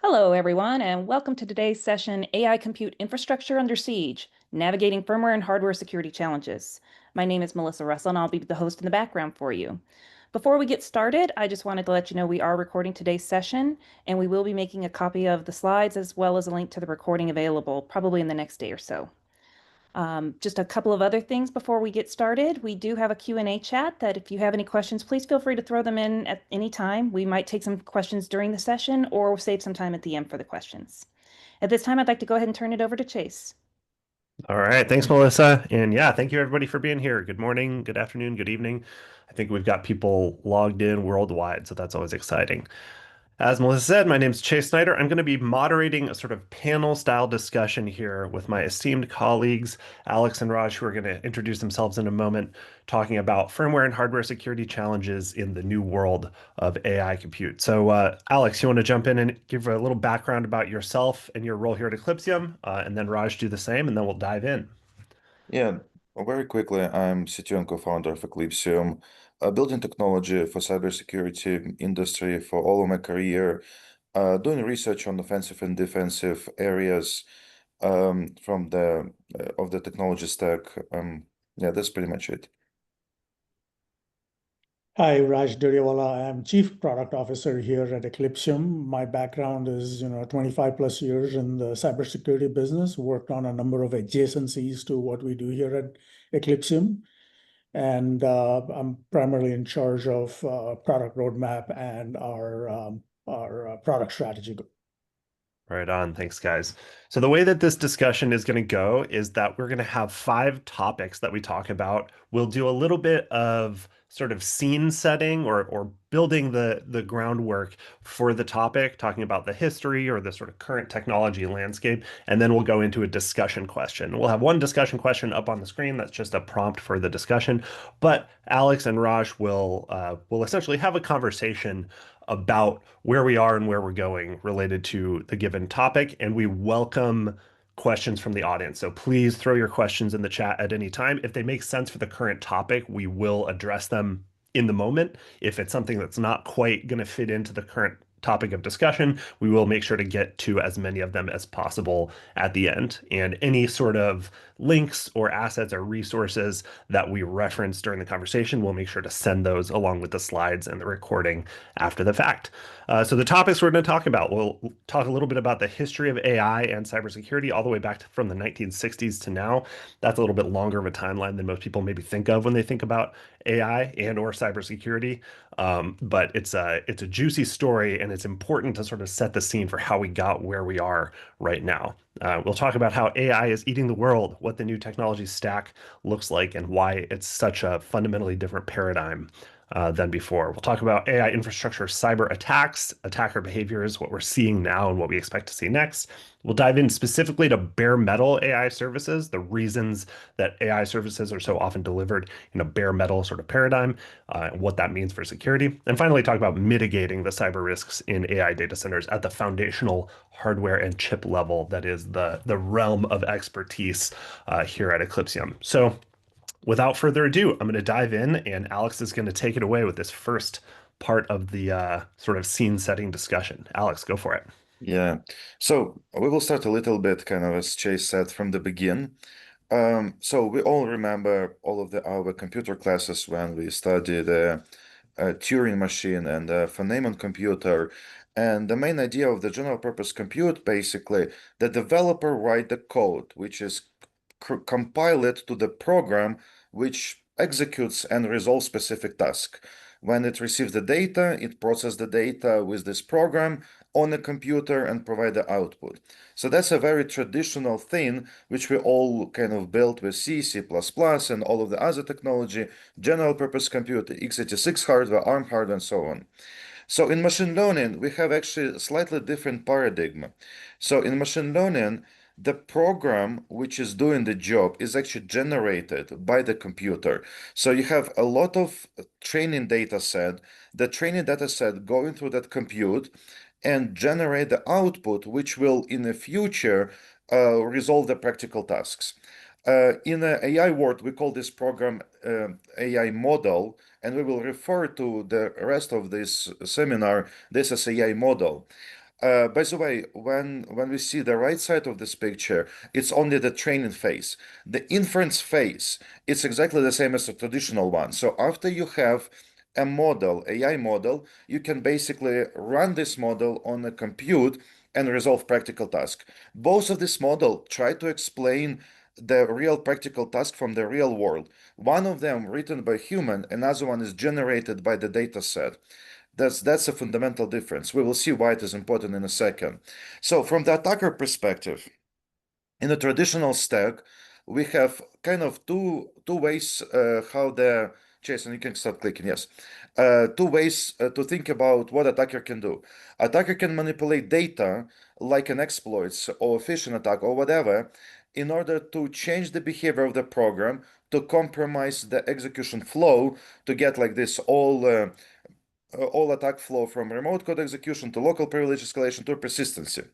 Hello, everyone, and welcome to today's session, AI Compute Infrastructure Under Siege, Navigating Firmware and Hardware Security Challenges. My name is Melissa Russell, and I'll be the host in the background for you. Before we get started, I just wanted to let you know we are recording today's session, and we will be making a copy of the slides as well as a link to the recording available probably in the next day or so. Just a couple of other things before we get started. We do have a Q&A chat that if you have any questions, please feel free to throw them in at any time. We might take some questions during the session or save some time at the end for the questions. At this time, I'd like to go ahead and turn it over to Chase. All right. Thanks, Melissa. And yeah, thank you everybody for being here. Good morning, good afternoon, good evening. I think we've got people logged in worldwide, so that's always exciting. As Melissa said, my name is Chase Snyder. I'm going to be moderating a sort of panel style discussion here with my esteemed colleagues, Alex and Raj, who are going to introduce themselves in a moment, talking about firmware and hardware security challenges in the new world of AI compute. So, Alex, you want to jump in and give a little background about yourself and your role here at Eclipsium, and then Raj do the same, and then we'll dive in. Yeah, very quickly, I'm CTO and co-founder of Eclipsium, building technology for cybersecurity industry for all of my career, doing research on offensive and defensive areas from the of the technology stack. Yeah, that's pretty much it. Hi, Raj Duriwala. I'm Chief Product Officer here at Eclipsium. My background is, 25 plus years in the cybersecurity business, worked on a number of adjacencies to what we do here at Eclipsium. And I'm primarily in charge of product roadmap and our product strategy. Right on. Thanks, guys. So the way that this discussion is going to go is that we're going to have five topics that we talk about. We'll do a little bit of sort of scene setting or building the groundwork for the topic, talking about the history or the sort of current technology landscape, and then we'll go into a discussion question. We'll have one discussion question up on the screen that's just a prompt for the discussion, but Alex and Raj will essentially have a conversation about where we are and where we're going related to the given topic. And we welcome questions from the audience. So please throw your questions in the chat at any time. If they make sense for the current topic, we will address them in the moment. If it's something that's not quite going to fit into the current topic of discussion, we will make sure to get to as many of them as possible at the end. And any sort of links or assets or resources that we reference during the conversation, we'll make sure to send those along with the slides and the recording after the fact. So the topics we're going to talk about, we'll talk a little bit about the history of AI and cybersecurity all the way back from the 1960s to now. That's a little bit longer of a timeline than most people maybe think of when they think about AI and or cybersecurity. But it's a juicy story, and it's important to sort of set the scene for how we got where we are right now. We'll talk about how AI is eating the world, what the new technology stack looks like, and why it's such a fundamentally different paradigm than before. We'll talk about AI infrastructure cyber attacks, attacker behaviors, what we're seeing now and what we expect to see next. We'll dive in specifically to bare metal AI services, the reasons that AI services are so often delivered in a bare metal sort of paradigm, what that means for security. And finally, talk about mitigating the cyber risks in AI data centers at the foundational hardware and chip level that is the realm of expertise here at Eclipsium. So without further ado, I'm going to dive in, and Alex is going to take it away with this first part of the sort of scene setting discussion. Alex, go for it. Yeah, so we will start a little bit kind of as Chase said from the beginning. So we all remember all of our computer classes when we studied Turing machine and Feynman computer. And the main idea of the general purpose compute, basically, the developer write the code, which is compile it to the program which executes and resolves specific task. When it receives the data, it processes the data with this program on a computer and provide the output. So that's a very traditional thing, which we all kind of built with C, C++, and all of the other technology, general purpose compute, x86 hardware, ARM hardware, and so on. So in machine learning, we have actually a slightly different paradigm. So in machine learning, the program which is doing the job is actually generated by the computer. So you have a lot of training data set, the training data set going through that compute and generate the output, which will in the future resolve the practical tasks. In the AI world, we call this program AI model, and we will refer to the rest of this seminar, this as AI model. By the way, when we see the right side of this picture, it's only the training phase. The inference phase, it's exactly the same as the traditional one. So after you have a model, AI model, you can basically run this model on a compute and resolve practical task. Both of this model try to explain the real practical task from the real world. One of them written by human, another one is generated by the data set. That's a fundamental difference. We will see why it is important in a second. So from the attacker perspective, in a traditional stack, we have kind of two ways how the Jason, you can start clicking, yes. Two ways to think about what attacker can do. Attacker can manipulate data like an exploits or phishing attack or whatever in order to change the behavior of the program to compromise the execution flow to get like this all attack flow from remote code execution to local privilege escalation to persistency.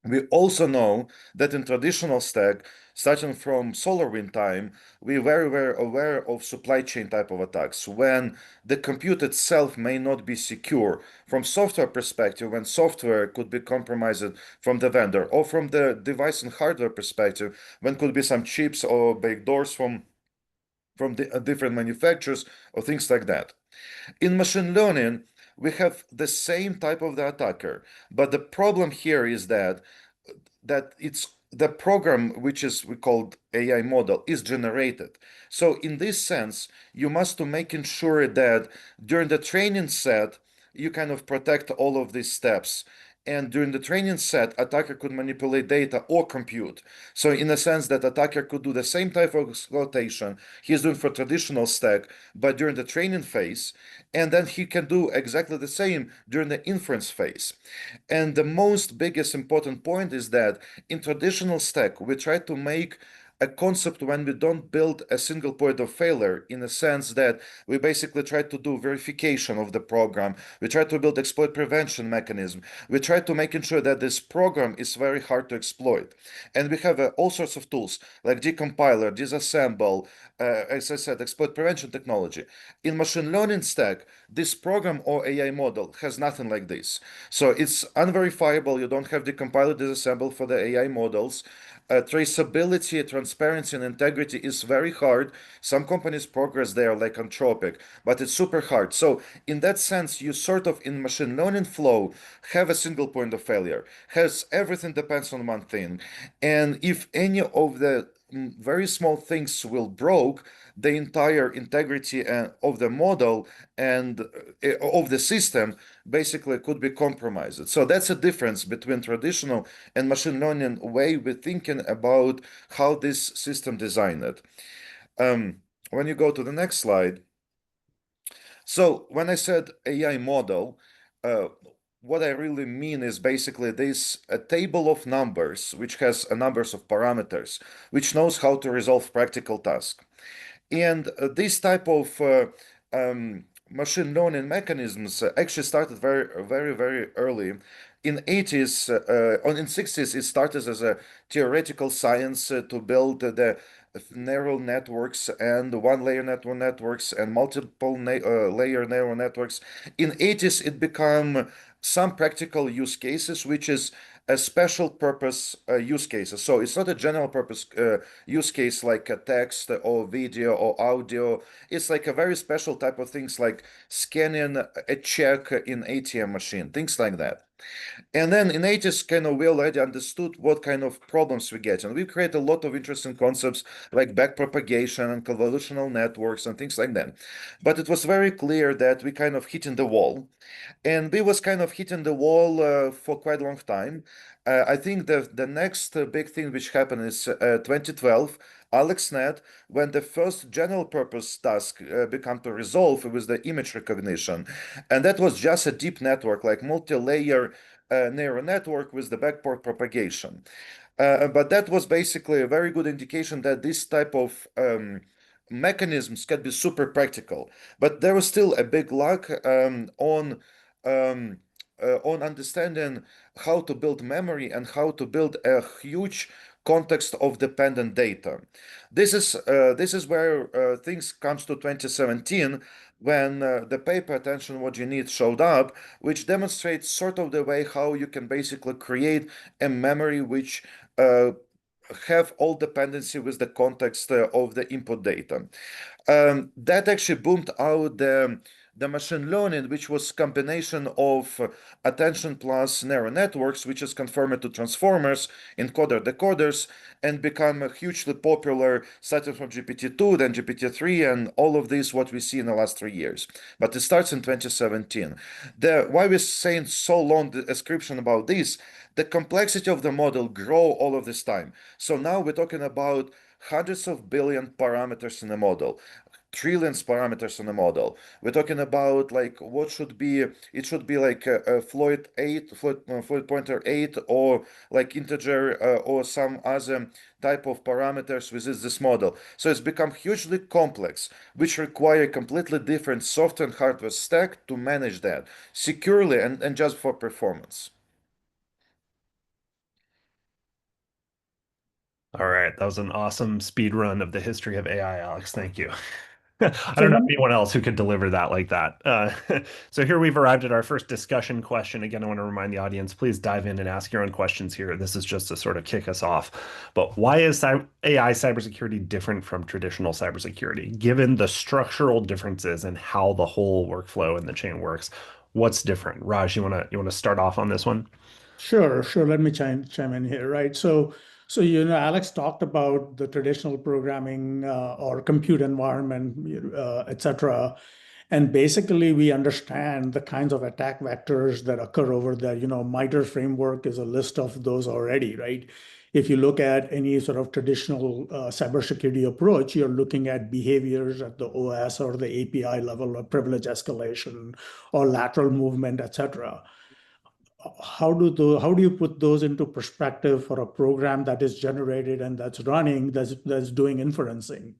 We also know that in traditional stack, starting from SolarWind time, we were aware of supply chain type of attacks when the compute itself may not be secure. From software perspective, when software could be compromised from the vendor, or from the device and hardware perspective, when could be some chips or backdoors from the different manufacturers or things like that. In machine learning, we have the same type of the attacker, but the problem here is that it's the program which is we called AI model is generated. So in this sense, you must to making sure that during the training set, you kind of protect all of these steps. And during the training set, attacker could manipulate data or compute. So in a sense that attacker could do the same type of exploitation he's doing for traditional stack, but during the training phase, and then he can do exactly the same during the inference phase. And the most biggest important point is that in traditional stack, we try to make a concept when we don't build a single point of failure in a sense that we basically try to do verification of the program. We try to build exploit prevention mechanism. We try to making sure that this program is very hard to exploit. And we have all sorts of tools like decompiler, disassemble, as I said, exploit prevention technology. In machine learning stack, this program or AI model has nothing like this. So it's unverifiable. You don't have decompiler, disassemble for the AI models. Traceability, transparency, and integrity is very hard. Some companies progress there, like Anthropic, but it's super hard. So in that sense, you sort of in machine learning flow have a single point of failure. Has everything depends on one thing, and if any of the very small things will broke, the entire integrity of the model and of the system basically could be compromised. So that's a difference between traditional and machine learning way we're thinking about how this system designed. When you go to the next slide, so when I said AI model, what I really mean is basically this a table of numbers which has a numbers of parameters, which knows how to resolve practical tasks. And this type of machine learning mechanisms actually started very early. In 80s, or in 60s, it started as a theoretical science to build the neural networks and one-layer networks and multiple layer neural networks. In 80s, it became some practical use cases, which is a special purpose use cases. So it's not a general purpose use case like a text or video or audio. It's like a very special type of things like scanning a check in ATM machine, things like that. And then in 80s, kind of we already understood what kind of problems we get. And we create a lot of interesting concepts like backpropagation and convolutional networks and things like that. But it was very clear that we kind of hitting the wall. And we was kind of hitting the wall for quite a long time. I think the next big thing which happened is 2012, AlexNet, when the first general purpose task became to resolve with the image recognition. And that was just a deep network, like multi-layer neural network with the backport propagation. But that was basically a very good indication that this type of mechanisms can be super practical. But there was still a big lack um, on understanding how to build memory and how to build a huge context of dependent data. This is where things comes to 2017. when the paper attention what you need showed up, which demonstrates sort of the way how you can basically create a memory which have all dependency with the context of the input data. That actually boomed out the machine learning, which was combination of attention plus neural networks, which is conformed to transformers, encoder decoders, and become a hugely popular starting from GPT-2, then GPT-3, and all of this what we see in the last 3 years. But it starts in 2017. Why we're saying so long description about this, the complexity of the model grow all of this time. So now we're talking about hundreds of billion parameters in a model, trillions parameters in a model. We're talking about like what should be, it should be like a float pointer 8, or like integer or some other type of parameters within this model. So it's become hugely complex, which require a completely different software and hardware stack to manage that securely and just for performance. All right, that was an awesome speed run of the history of AI, Alex. Thank you. I So don't know let me, anyone else who could deliver that like that. So here we've arrived at our first discussion question. Again, I want to remind the audience, please dive in and ask your own questions here. This is just to sort of kick us off. But why is AI cybersecurity different from traditional cybersecurity? Given the structural differences in how the whole workflow and the chain works, what's different? Raj, you want to start off on this one? sure. Let me chime in here, right? So Alex talked about the traditional programming or compute environment, etc. And basically, we understand the kinds of attack vectors that occur over there. MITRE framework is a list of those already, right? If you look at any sort of traditional cybersecurity approach, you're looking at behaviors at the OS or the API level of privilege escalation or lateral movement, etc. How do you put those into perspective for a program that is generated and that's running, that's doing inferencing?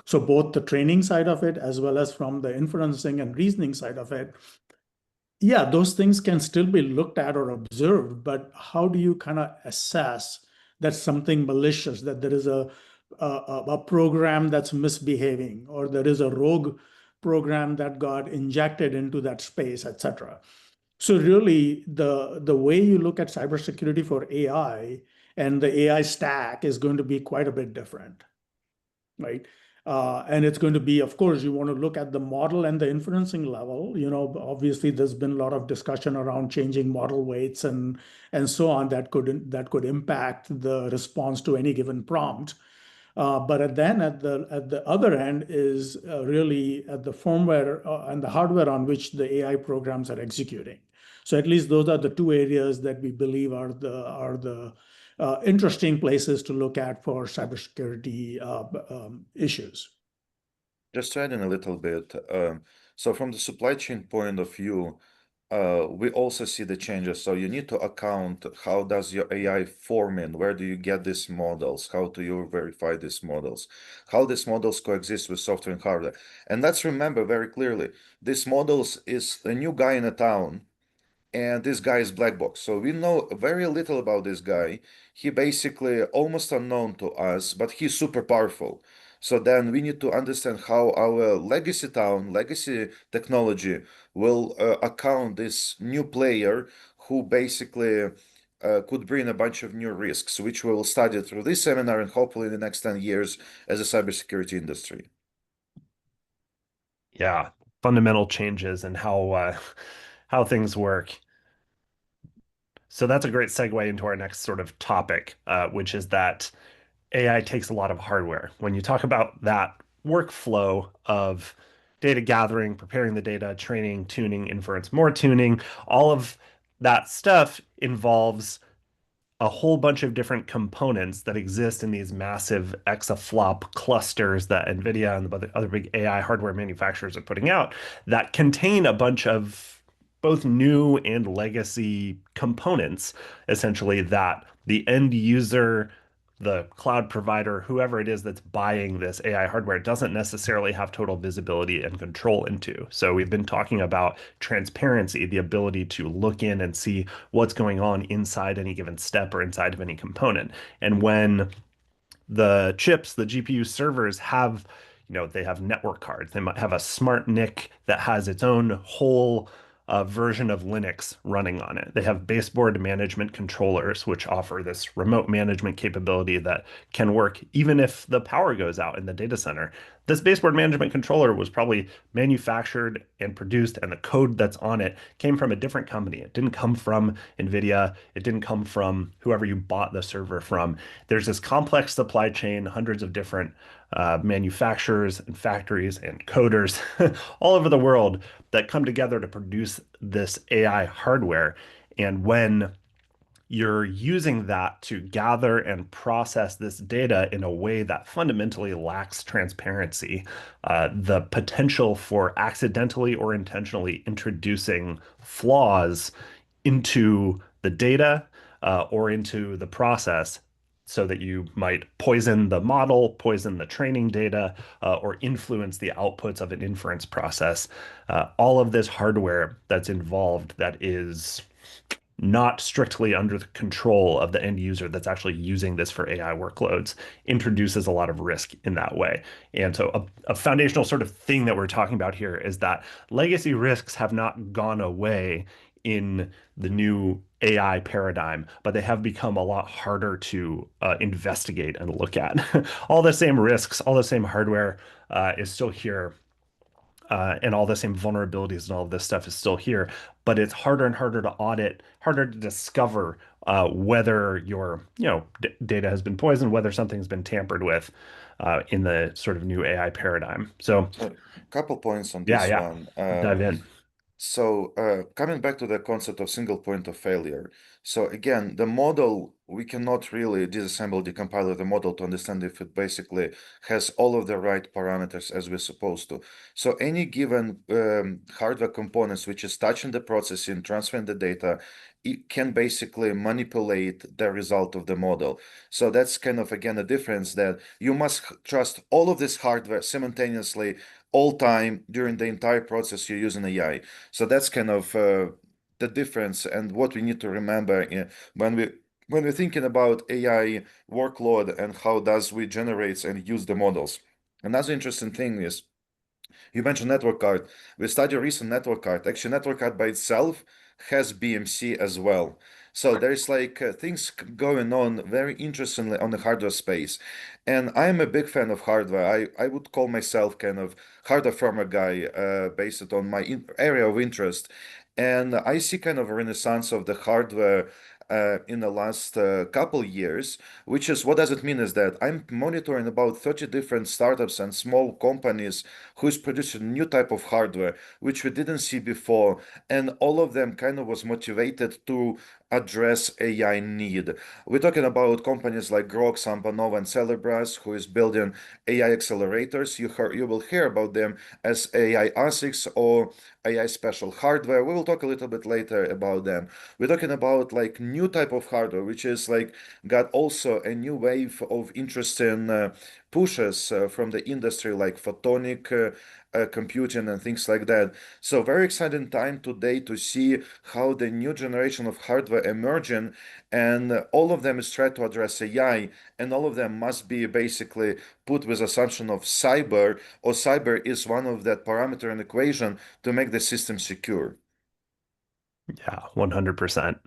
So both the training side of it as well as from the inferencing and reasoning side of it, yeah, those things can still be looked at or observed, but how do you kind of assess that something malicious, that there is a program that's misbehaving, or there is a rogue program that got injected into that space, etc. So really, the way you look at cybersecurity for AI and the AI stack is going to be quite a bit different, right? And it's going to be, of course, you want to look at the model and the inferencing level. Obviously, there's been a lot of discussion around changing model weights and so on that could impact the response to any given prompt. But then at the other end is really at the firmware and the hardware on which the AI programs are executing. So at least those are the two areas that we believe are the interesting places to look at for cybersecurity issues. Just to add in a little bit, so from the supply chain point of view, we also see the changes. So you need to account how does your AI form in, where do you get these models, how do you verify these models, how these models coexist with software and hardware. And let's remember very clearly, these models is a new guy in a town, and this guy is black box. So we know very little about this guy. He basically almost unknown to us, but he's super powerful. So then we need to understand how our legacy town, legacy technology will account this new player who basically could bring a bunch of new risks, which we will study through this seminar and hopefully in the next 10 years as a cybersecurity industry. Yeah, fundamental changes in how things work. So that's a great segue into our next sort of topic, which is that AI takes a lot of hardware. When you talk about that workflow of data gathering, preparing the data, training, tuning, inference, more tuning, all of that stuff involves a whole bunch of different components that exist in these massive exaflop clusters that NVIDIA and the other big AI hardware manufacturers are putting out that contain a bunch of both new and legacy components, essentially, that the end user, the cloud provider, whoever it is that's buying this AI hardware doesn't necessarily have total visibility and control into. So we've been talking about transparency, the ability to look in and see what's going on inside any given step or inside of any component. And when the chips, the GPU servers have, they have network cards. They might have a smart NIC that has its own whole version of Linux running on it. They have baseboard management controllers, which offer this remote management capability that can work even if the power goes out in the data center. This baseboard management controller was probably manufactured and produced, and the code that's on it came from a different company. It didn't come from NVIDIA. It didn't come from whoever you bought the server from. There's this complex supply chain, hundreds of different manufacturers and factories and coders all over the world that come together to produce this AI hardware. And when you're using that to gather and process this data in a way that fundamentally lacks transparency, the potential for accidentally or intentionally introducing flaws into the data or into the process so that you might poison the model, poison the training data, or influence the outputs of an inference process. All of this hardware that's involved that is not strictly under the control of the end user that's actually using this for AI workloads introduces a lot of risk in that way. And so a foundational sort of thing that we're talking about here is that legacy risks have not gone away in the new AI paradigm, but they have become a lot harder to investigate and look at. All the same risks, all the same hardware is still here, and all the same vulnerabilities and all of this stuff is still here, but it's harder and harder to audit, harder to discover whether your data has been poisoned, whether something's been tampered with in the sort of new AI paradigm. So, A couple points on yeah, this yeah, one. dive in. So, coming back to the concept of single point of failure. So again, the model, we cannot really disassemble, decompile the model to understand if it basically has all of the right parameters as we're supposed to. So any given hardware components which is touching the processing, transferring the data, it can basically manipulate the result of the model. So that's kind of, again, a difference that you must trust all of this hardware simultaneously all time during the entire process you're using AI. So that's kind of the difference and what we need to remember when we're thinking about AI workload and how does we generate and use the models. Another interesting thing is you mentioned network card. We studied recent network card. Actually, network card by itself has BMC as well. So there's like things going on very interestingly on the hardware space. And I'm a big fan of hardware. I would call myself kind of hardware firmware guy based on my area of interest. And I see kind of a renaissance of the hardware in the last couple years, which is what does it mean is that I'm monitoring about 30 different startups and small companies who's producing new type of hardware, which we didn't see before. And all of them kind of was motivated to address AI need. We're talking about companies like Grok, Sampanova, and Celebras, who is building AI accelerators. You will hear about them as AI ASICs or AI special hardware. We will talk a little bit later about them. We're talking about like new type of hardware, which is like got also a new wave of interesting pushes from the industry, like photonic computing and things like that. So very exciting time today to see how the new generation of hardware emerging, and all of them is trying to address AI, and all of them must be basically put with assumption of cyber, or cyber is one of that parameter and equation to make the system secure. Yeah, 100%.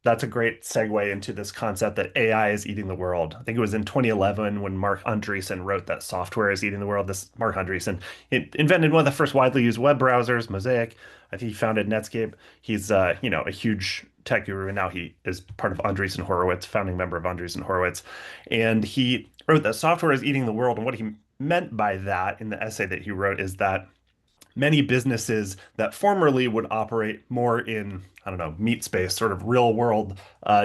That's a great segue into this concept that AI is eating the world. I think it was in 2011 when Mark Andreessen wrote that software is eating the world. This Mark Andreessen invented one of the first widely used web browsers, Mosaic. I think he founded Netscape. He's a huge tech guru, and now he is part of Andreessen Horowitz, founding member of Andreessen Horowitz. And he wrote that software is eating the world. And what he meant by that in the essay that he wrote is that many businesses that formerly would operate more in, I don't know, meat space, sort of real world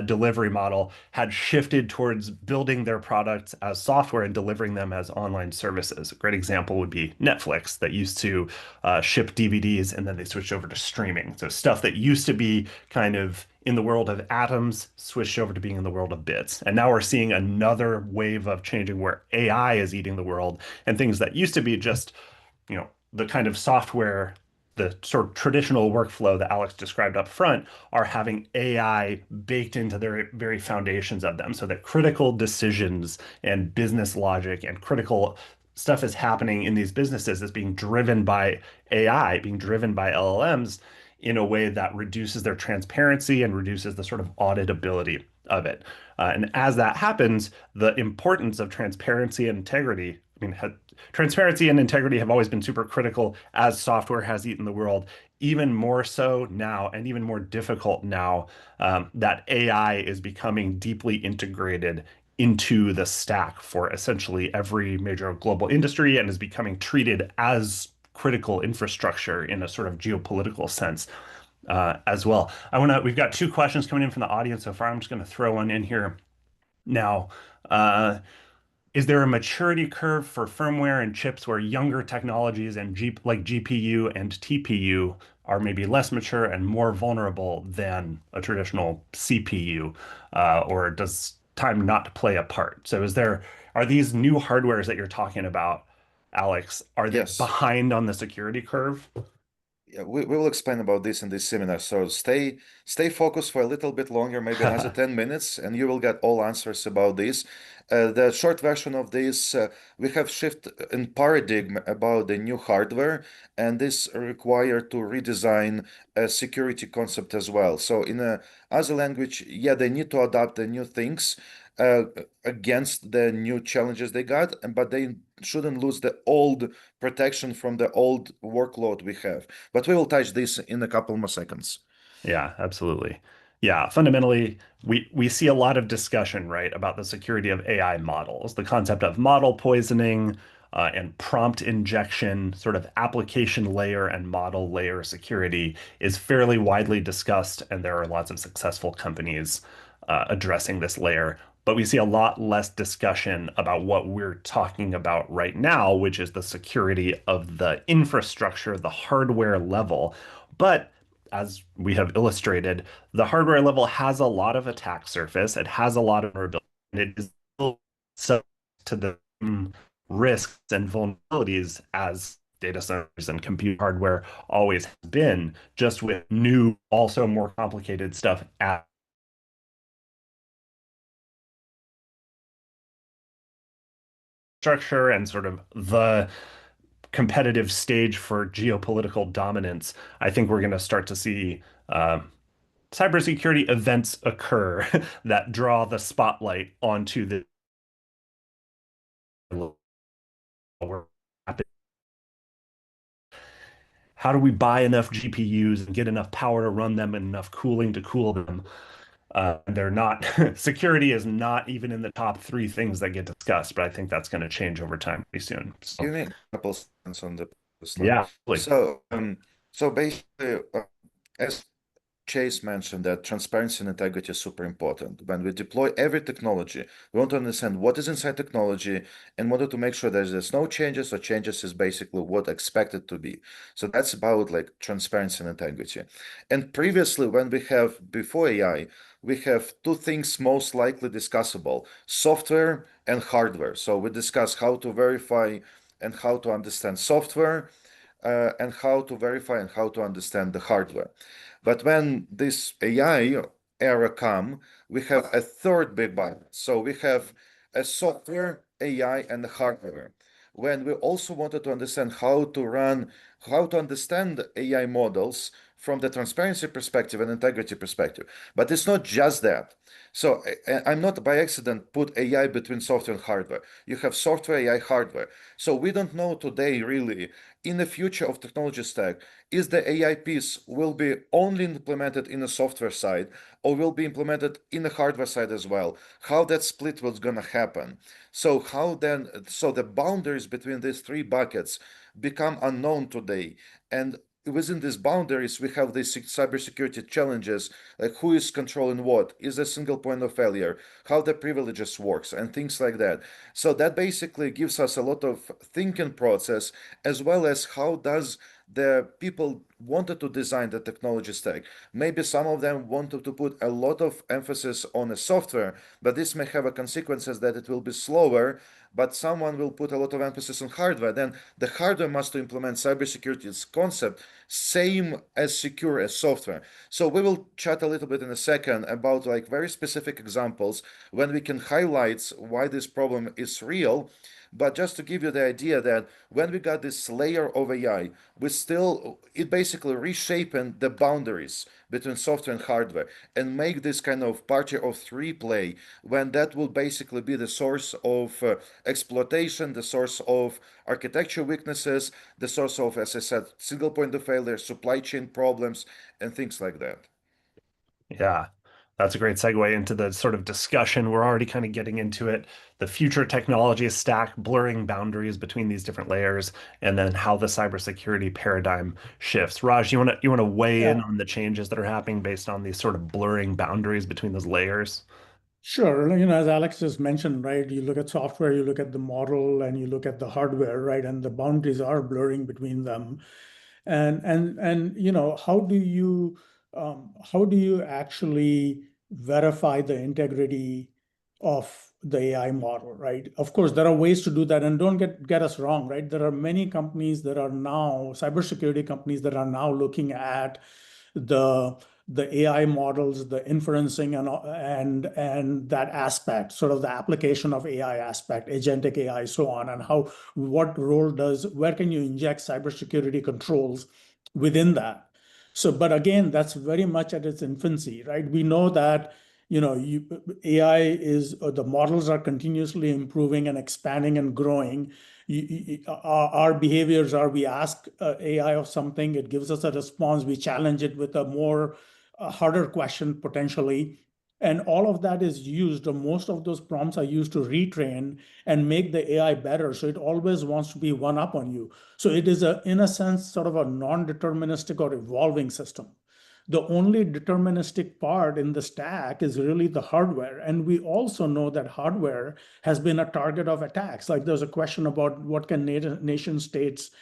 delivery model, had shifted towards building their products as software and delivering them as online services. A great example would be Netflix, that used to ship DVDs and then they switched over to streaming. So stuff that used to be kind of in the world of atoms switched over to being in the world of bits. And now we're seeing another wave of changing where AI is eating the world, and things that used to be just the kind of software, the sort of traditional workflow that Alex described up front, are having AI baked into their very foundations of them, so that critical decisions and business logic and critical stuff is happening in these businesses is being driven by AI, being driven by LLMs in a way that reduces their transparency and reduces the sort of auditability of it. And as that happens, the importance of transparency and integrity, I mean, transparency and integrity have always been super critical as software has eaten the world, even more so now and even more difficult now that AI is becoming deeply integrated into the stack for essentially every major global industry and is becoming treated as critical infrastructure in a sort of geopolitical sense as well. We've got two questions coming in from the audience so far. I'm just going to throw one in here now. Is there a maturity curve for firmware and chips where younger technologies and like GPU and TPU are maybe less mature and more vulnerable than a traditional CPU? Or does time not play a part? So are these new hardwares that you're talking about, Alex, are they Yes. behind on the security curve? Yeah, we will explain about this in this seminar. So stay focused for a little bit longer, maybe another 10 minutes, and you will get all answers about this. The short version of this, we have shift in paradigm about the new hardware, and this require to redesign a security concept as well. So in a other language, yeah, they need to adapt the new things uh, against the new challenges they got, but they shouldn't lose the old protection from the old workload we have. But we will touch this in a couple more seconds. Yeah, absolutely. Yeah, fundamentally, we see a lot of discussion, right, about the security of AI models, the concept of model poisoning and prompt injection, sort of application layer and model layer security is fairly widely discussed, and there are lots of successful companies addressing this layer. But we see a lot less discussion about what we're talking about right now, which is the security of the infrastructure, the hardware level. But as we have illustrated, the hardware level has a lot of attack surface. It has a lot of vulnerability, and it is subject to the risks and vulnerabilities as data centers and compute hardware always has been, just with new, also more complicated stuff at structure and sort of the competitive stage for geopolitical dominance. I think we're going to start to see cybersecurity events occur that draw the spotlight onto the how do we buy enough GPUs and get enough power to run them and enough cooling to cool them? They're not, security is not even in the top three things that get discussed, but I think that's going to change over time pretty soon. So, Give me a couple seconds on the slide. yeah, really. So basically, as Chase mentioned, that transparency and integrity is super important. When we deploy every technology, we want to understand what is inside technology and wanted to make sure that there's no changes, or changes is basically what expected to be. So that's about like transparency and integrity. And previously, before AI, we have two things most likely discussable: software and hardware. So we discuss how to verify and how to understand software, and how to verify and how to understand the hardware. But when this AI era come, we have a third big bucket. So we have a software, AI, and hardware. When we also wanted to understand how to understand AI models from the transparency perspective and integrity perspective. But it's not just that. So I'm not by accident put AI between software and hardware. You have software, AI, hardware. So we don't know today really in the future of technology stack, is the AI piece will be only implemented in the software side or will be implemented in the hardware side as well? How that split was gonna happen? So the boundaries between these three buckets become unknown today. And within these boundaries, we have these cybersecurity challenges, like who is controlling what, is a single point of failure, how the privileges works, and things like that. So that basically gives us a lot of thinking process, as well as how does the people wanted to design the technology stack. Maybe some of them wanted to put a lot of emphasis on the software, but this may have a consequences that it will be slower but someone will put a lot of emphasis on hardware. Then the hardware must implement cybersecurity's concept, same as secure as software. So we will chat a little bit in a second about like very specific examples when we can highlight why this problem is real. But just to give you the idea that when we got this layer of AI, it basically reshaping the boundaries between software and hardware and make this kind of party of three play, when that will basically be the source of exploitation, the source of architecture weaknesses, the source of, as I said, single point of failure, supply chain problems, and things like that. Yeah, that's a great segue into the sort of discussion. We're already kind of getting into it. The future technology stack, blurring boundaries between these different layers, and then how the cybersecurity paradigm shifts. Raj, you want to weigh in Yeah. on the changes that are happening based on these sort of blurring boundaries between those layers? Sure. As Alex just mentioned, right, you look at software, you look at the model, and you look at the hardware, right, and the boundaries are blurring between them. And how do you actually verify the integrity of the AI model, right? Of course, there are ways to do that, and don't get us wrong, right? There are many companies that are now cybersecurity companies that are now looking at the AI models, the inferencing and that aspect, sort of the application of AI aspect, agentic AI, so on, and where can you inject cybersecurity controls within that? So, but again, that's very much at its infancy, right? We know that AI the models are continuously improving and expanding and growing. Our behaviors are, we ask AI of something, it gives us a response, we challenge it with a harder question potentially. And all of that is used, or most of those prompts are used to retrain and make the AI better. So it always wants to be one up on you. So it is, in a sense, sort of a non-deterministic or evolving system. The only deterministic part in the stack is really the hardware. And we also know that hardware has been a target of attacks. Like there's a question about what can nation states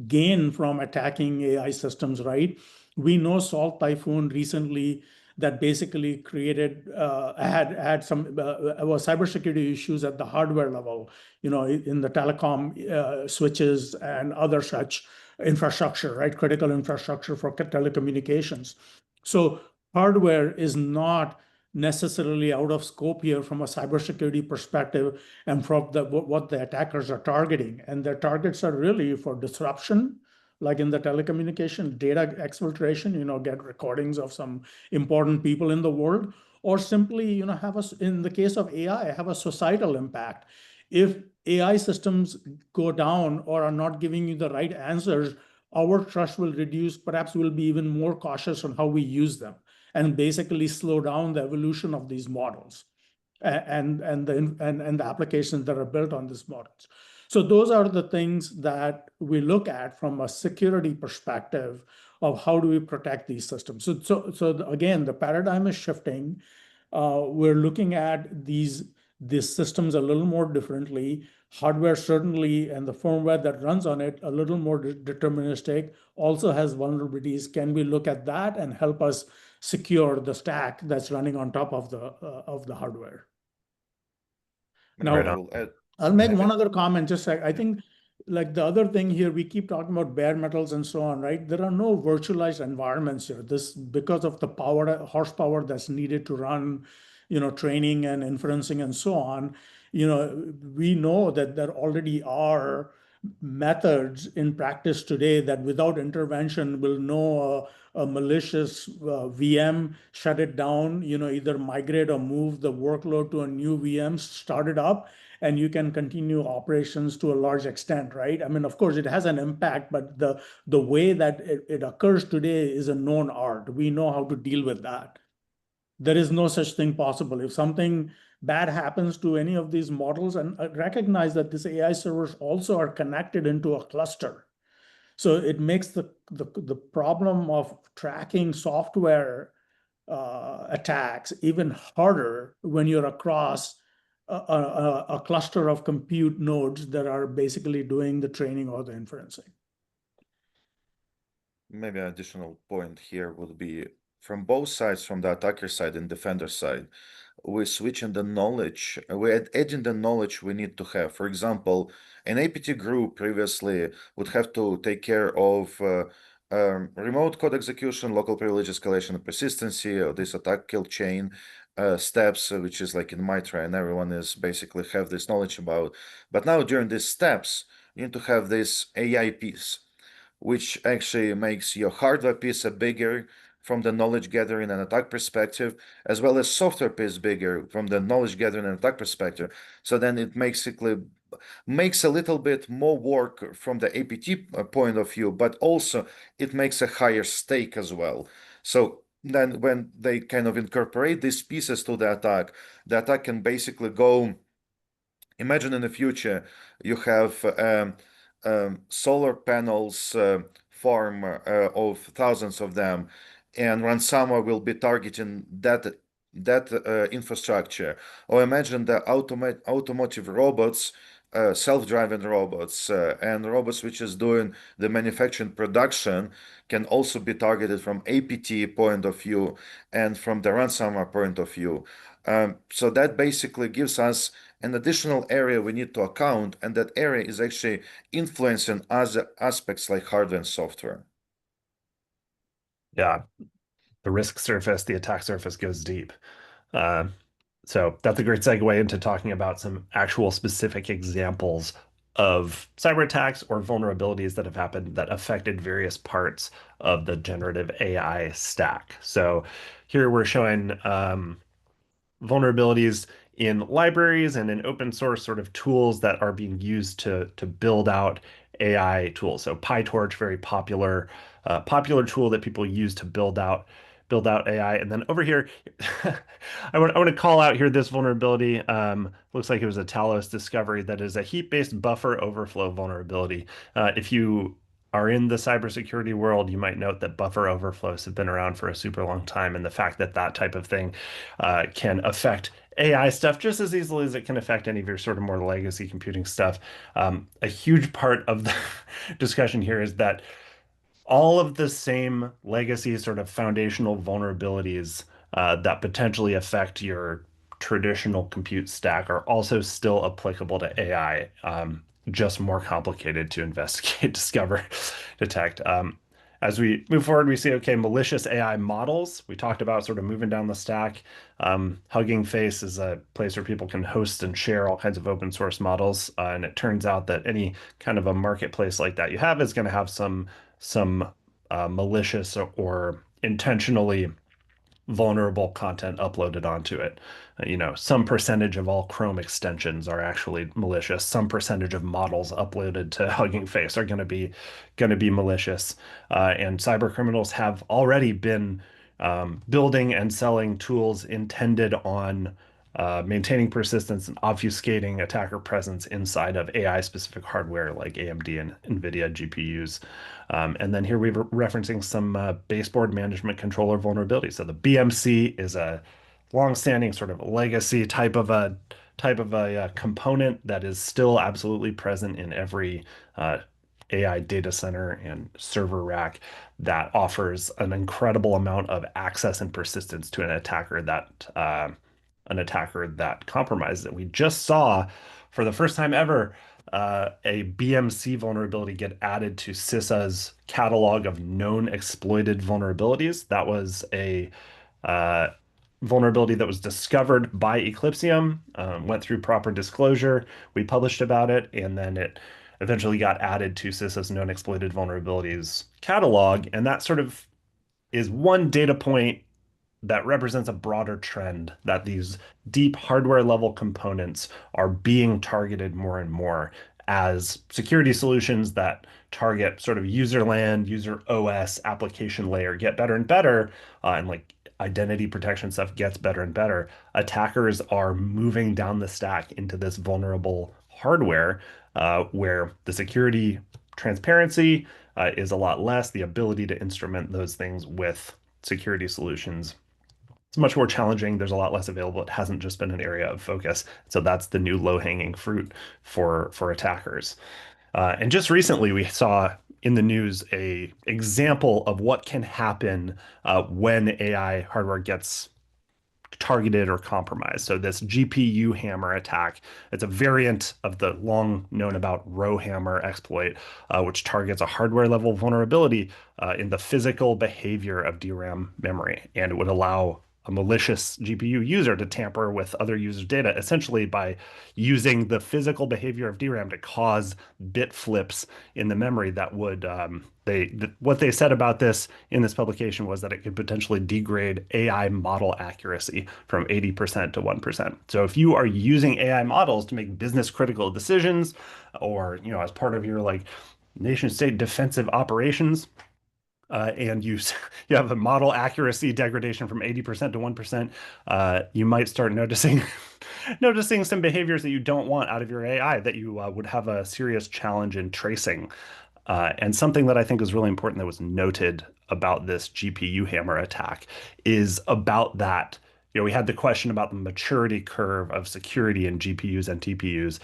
gain from attacking AI systems, right? We know Salt Typhoon recently that basically had some was cybersecurity issues at the hardware level, in the telecom switches and other such infrastructure, right? Critical infrastructure for telecommunications. So hardware is not necessarily out of scope here from a cybersecurity perspective and from what the attackers are targeting. And their targets are really for disruption, like in the telecommunication, data exfiltration, get recordings of some important people in the world, or simply, in the case of AI, have a societal impact. If AI systems go down or are not giving you the right answers, our trust will reduce. Perhaps we'll be even more cautious on how we use them and basically slow down the evolution of these models and the applications that are built on these models. So those are the things that we look at from a security perspective of how do we protect these systems. So again, the paradigm is shifting. We're looking at these systems a little more differently. Hardware certainly, and the firmware that runs on it, a little more deterministic, also has vulnerabilities. Can we look at that and help us secure the stack that's running on top of the hardware? Maybe Right I on. will add. I'll make Maybe. one other comment. Just like I think, like the other thing here, we keep talking about bare metals and so on, right? There are no virtualized environments here. This because of the horsepower that's needed to run, training and inferencing and so on. We know that there already are methods in practice today that without intervention will know a malicious VM, shut it down, either migrate or move the workload to a new VM, start it up, and you can continue operations to a large extent, right? I mean, of course, it has an impact, but the way that it occurs today is a known art. We know how to deal with that. There is no such thing possible. If something bad happens to any of these models, and recognize that these AI servers also are connected into a cluster. So it makes the problem of tracking software attacks even harder when you're across a cluster of compute nodes that are basically doing the training or the inferencing. Maybe an additional point here would be from both sides, from the attacker side and defender side. We're switching the knowledge, we're adding the knowledge we need to have. For example, an APT group previously would have to take care of remote code execution, local privilege escalation and persistency, or this attack kill chain steps, which is like in Mitra, and everyone is basically have this knowledge about. But now during these steps, you need to have this AI piece, which actually makes your hardware piece a bigger from the knowledge gathering and attack perspective, as well as software piece bigger from the knowledge gathering and attack perspective. So then it basically makes a little bit more work from the APT point of view, but also it makes a higher stake as well. So then when they kind of incorporate these pieces to the attack can basically go. Imagine in the future you have solar panels farm of thousands of them, and ransomware will be targeting that infrastructure. Or imagine the automotive robots, self-driving robots, and robots which is doing the manufacturing production can also be targeted from APT point of view and from the ransomware point of view. So that basically gives us an additional area we need to account, and that area is actually influencing other aspects like hardware and software. Yeah, the risk surface, the attack surface goes deep. Uh, so that's a great segue into talking about some actual specific examples of cyber attacks or vulnerabilities that have happened that affected various parts of the generative AI stack. So here we're showing vulnerabilities in libraries and in open source sort of tools that are being used to build out AI tools. So PyTorch, very popular tool that people use to build out AI. And then over here, I want to call out here this vulnerability. Looks like it was a Talos discovery that is a heap-based buffer overflow vulnerability. If you are in the cybersecurity world, you might note that buffer overflows have been around for a super long time, and the fact that that type of thing can affect AI stuff just as easily as it can affect any of your sort of more legacy computing stuff. A huge part of the discussion here is that all of the same legacy sort of foundational vulnerabilities that potentially affect your traditional compute stack are also still applicable to AI, just more complicated to investigate, discover, detect. As we move forward, we see, okay, malicious AI models. We talked about sort of moving down the stack. Hugging Face is a place where people can host and share all kinds of open source models. And it turns out that any kind of a marketplace like that you have is going to have some malicious or intentionally vulnerable content uploaded onto it. Some percentage of all Chrome extensions are actually malicious. Some percentage of models uploaded to Hugging Face are going to be malicious. And cyber criminals have already been building and selling tools intended on maintaining persistence and obfuscating attacker presence inside of AI-specific hardware like AMD and NVIDIA GPUs. And then here we're referencing some baseboard management controller vulnerabilities. So the BMC is a long-standing sort of legacy type of a component that is still absolutely present in every AI data center and server rack that offers an incredible amount of access and persistence to an attacker that compromises it. We just saw for the first time ever a BMC vulnerability get added to CISA's catalog of known exploited vulnerabilities. That was a uh, vulnerability that was discovered by Eclipsium, went through proper disclosure. We published about it, and then it eventually got added to CISA's known exploited vulnerabilities catalog. And that sort of is one data point that represents a broader trend that these deep hardware level components are being targeted more and more as security solutions that target sort of user land, user OS, application layer get better and better, and like identity protection stuff gets better and better. Attackers are moving down the stack into this vulnerable hardware where the security transparency is a lot less, the ability to instrument those things with security solutions it's much more challenging. There's a lot less available. It hasn't just been an area of focus. So that's the new low-hanging fruit for attackers. And just recently, we saw in the news a example of what can happen when AI hardware gets targeted or compromised. So this GPU hammer attack, it's a variant of the long known about row hammer exploit, which targets a hardware level vulnerability in the physical behavior of DRAM memory. And it would allow a malicious GPU user to tamper with other users' data, essentially by using the physical behavior of DRAM to cause bit flips in the memory that would what they said about this in this publication was that it could potentially degrade AI model accuracy from 80% to 1%. So if you are using AI models to make business critical decisions or, as part of your like nation state defensive operations, and you have a model accuracy degradation from 80% to 1%, you might start noticing noticing some behaviors that you don't want out of your AI that you would have a serious challenge in tracing. And something that I think is really important that was noted about this GPU hammer attack is about that. We had the question about the maturity curve of security in GPUs and TPUs.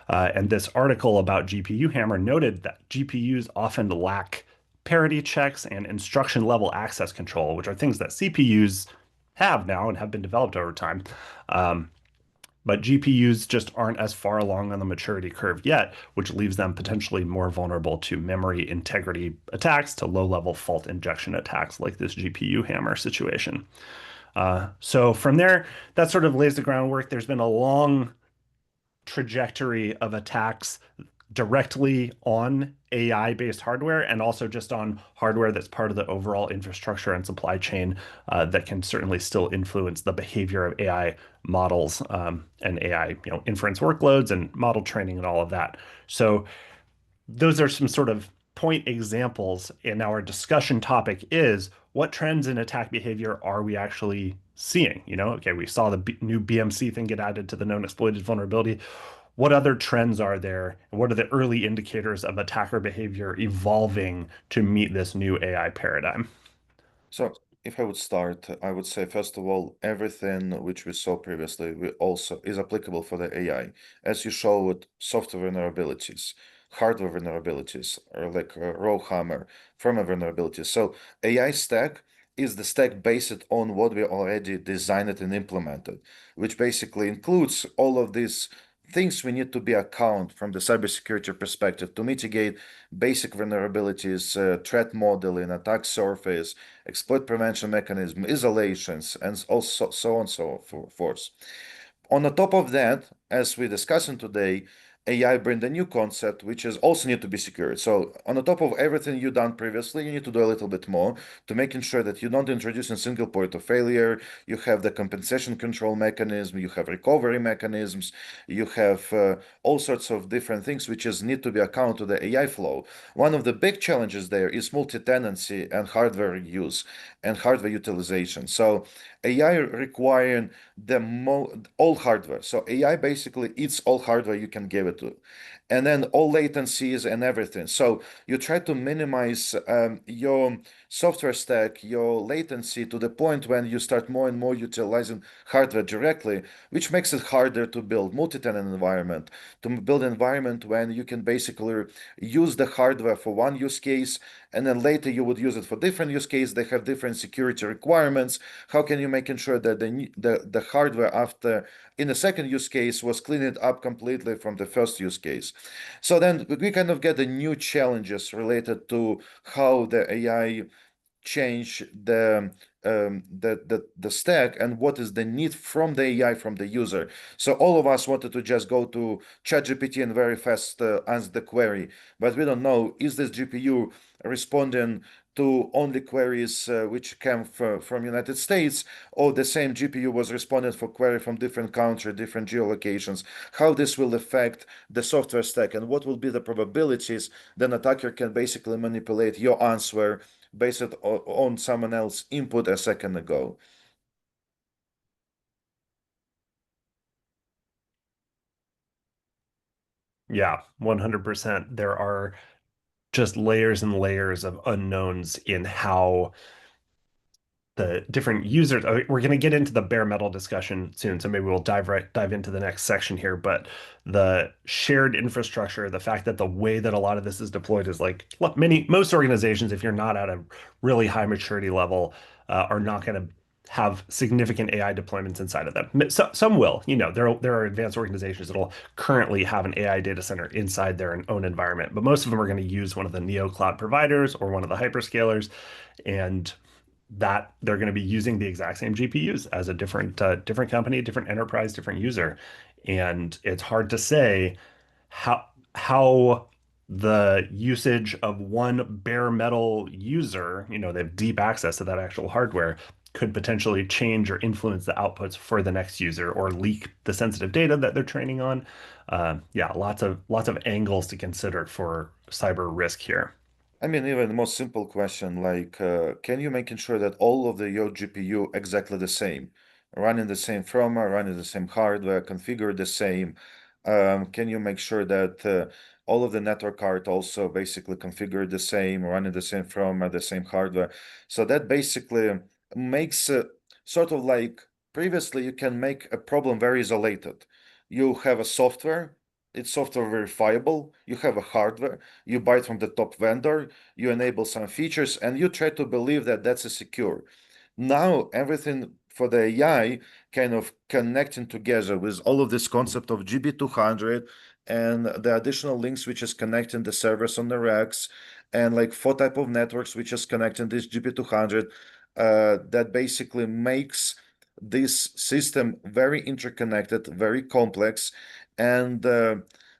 And this article about GPU hammer noted that GPUs often lack parity checks and instruction level access control, which are things that CPUs have now and have been developed over time. But GPUs just aren't as far along on the maturity curve yet, which leaves them potentially more vulnerable to memory integrity attacks, to low-level fault injection attacks like this GPU hammer situation. So from there, that sort of lays the groundwork. There's been a long trajectory of attacks directly on AI-based hardware and also just on hardware that's part of the overall infrastructure and supply chain that can certainly still influence the behavior of AI models and AI, inference workloads and model training and all of that. So those are some sort of point examples. And our discussion topic is what trends in attack behavior are we actually seeing? Okay, we saw the new BMC thing get added to the known exploited vulnerability. What other trends are there? And what are the early indicators of attacker behavior evolving to meet this new AI paradigm? So if I would start, I would say, first of all, everything which we saw previously we also is applicable for the AI. As you showed, software vulnerabilities, hardware vulnerabilities, or like row hammer, firmware vulnerabilities. So AI stack is the stack based on what we already designed and implemented, which basically includes all of these things we need to be account from the cybersecurity perspective to mitigate basic vulnerabilities, threat modeling, attack surface, exploit prevention mechanism, isolations, and also so on and so forth. On the top of that, as we're discussing today, AI bring a new concept, which is also need to be secured. So on the top of everything you've done previously, you need to do a little bit more to making sure that you don't introduce a single point of failure. You have the compensation control mechanism, you have recovery mechanisms, you have all sorts of different things which is need to be accounted to the AI flow. One of the big challenges there is multi-tenancy and hardware use and hardware utilization. So AI requiring all hardware. So AI basically eats all hardware you can give it to, and then all latencies and everything. So you try to minimize your software stack, your latency to the point when you start more and more utilizing hardware directly, which makes it harder to build multi-tenant environment, to build an environment when you can basically use the hardware for one use case and then later you would use it for different use case. They have different security requirements. How can you make sure that the hardware after in the second use case was cleaned up completely from the first use case? So then we kind of get the new challenges related to how the AI change the stack and what is the need from the AI from the user. So all of us wanted to just go to ChatGPT and very fast answer the query, but we don't know, is this GPU responding to only queries which came from United States, or the same GPU was responding for query from different country, different geolocations, how this will affect the software stack, and what will be the probabilities then attacker can basically manipulate your answer based on someone else's input a second ago. Yeah, 100%. There are just layers and layers of unknowns in how the different users. We're going to get into the bare metal discussion soon, so maybe we'll dive into the next section here. But the shared infrastructure, the fact that the way that a lot of this is deployed is like most organizations, if you're not at a really high maturity level, are not going to have significant AI deployments inside of them. Some will, there are advanced organizations that'll currently have an AI data center inside their own environment, but most of them are going to use one of the neo cloud providers or one of the hyperscalers, and that they're going to be using the exact same GPUs as a different company, different enterprise, different user. And it's hard to say how the usage of one bare metal user, they have deep access to that actual hardware, could potentially change or influence the outputs for the next user or leak the sensitive data that they're training on. Yeah, lots of angles to consider for cyber risk here. I mean, even the most simple question like, can you making sure that all of your GPU exactly the same, running the same firmware, running the same hardware, configured the same? Can you make sure that all of the network card also basically configured the same, running the same firmware, the same hardware? So that basically makes sort of like previously you can make a problem very isolated. You have a software, it's software verifiable, you have a hardware, you buy it from the top vendor, you enable some features, and you try to believe that that's a secure. Now everything for the AI kind of connecting together with all of this concept of GB200 and the additional links which is connecting the servers on the racks and like four type of networks which is connecting this GB200 that basically makes this system very interconnected, very complex, and